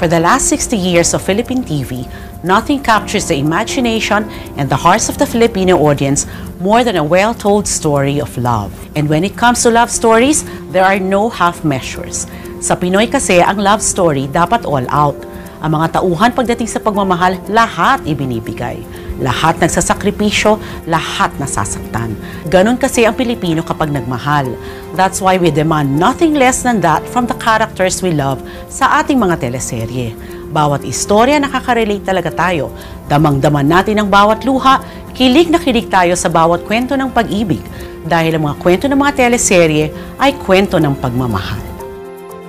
For the last 60 years of Philippine TV, nothing captures the imagination and the hearts of the Filipino audience more than a well-told story of love. And when it comes to love stories, there are no half measures. Sa Pinoy kasi, ang love story dapat all out. Ang mga tauhan pagdating sa pagmamahal, lahat ibinibigay. Lahat nagsasakripisyo, lahat nasasaktan. Ganon kasi ang Pilipino kapag nagmahal. That's why we demand nothing less than that from the characters we love sa ating mga teleserye. Bawat istorya nakaka-relate talaga tayo. Damang-daman natin ang bawat luha, kilig na kilig tayo sa bawat kwento ng pag-ibig. Dahil ang mga kwento ng mga teleserye ay kwento ng pagmamahal.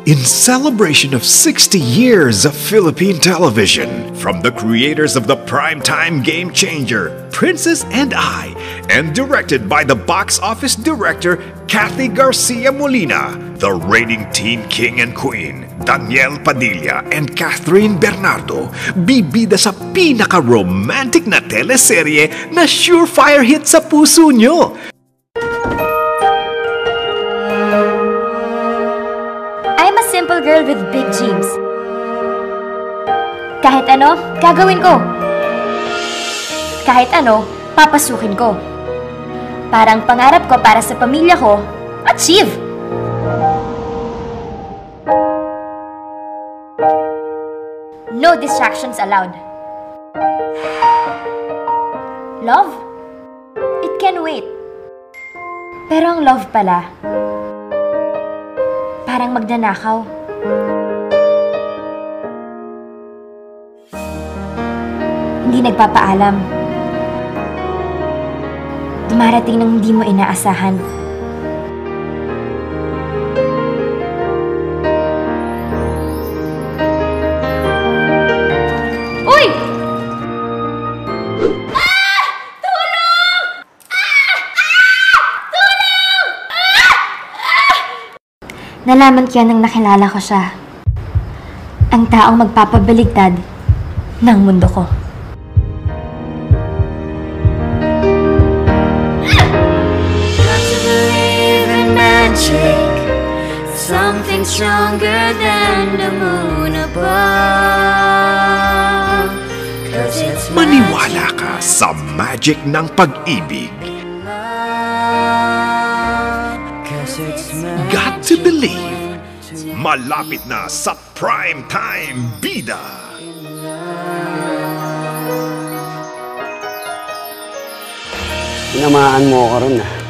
In celebration of 60 years of Philippine television, from the creators of the primetime game changer, Princess and I, and directed by the box office director, Kathy Garcia Molina, the rating team king and queen, Daniel Padilla and Catherine Bernardo, bibida sa pinaka-romantic na teleserye na surefire hit sa puso nyo. I'm a simple girl with big dreams. Kahit ano, gagawin ko. Kahit ano, papasukin ko. Parang pangarap ko para sa pamilya ko, achieve! No distractions allowed. Love? It can wait. Pero ang love pala, parang magnanakaw. Hindi nagpapaalam. Dumarating nang hindi mo inaasahan. Uy! Ah! Tulong! Ah! Ah! Tulong! Ah! Ah! Nalaman ko yan nang nakilala ko siya. Ang taong magpapabaligtad ng mundo ko. Something stronger than the moon above. Maniwala ka sa magic ng pag-ibig. Got to believe. Malapit na sa Prime Time Bida. Tinamaan mo ako ron ah.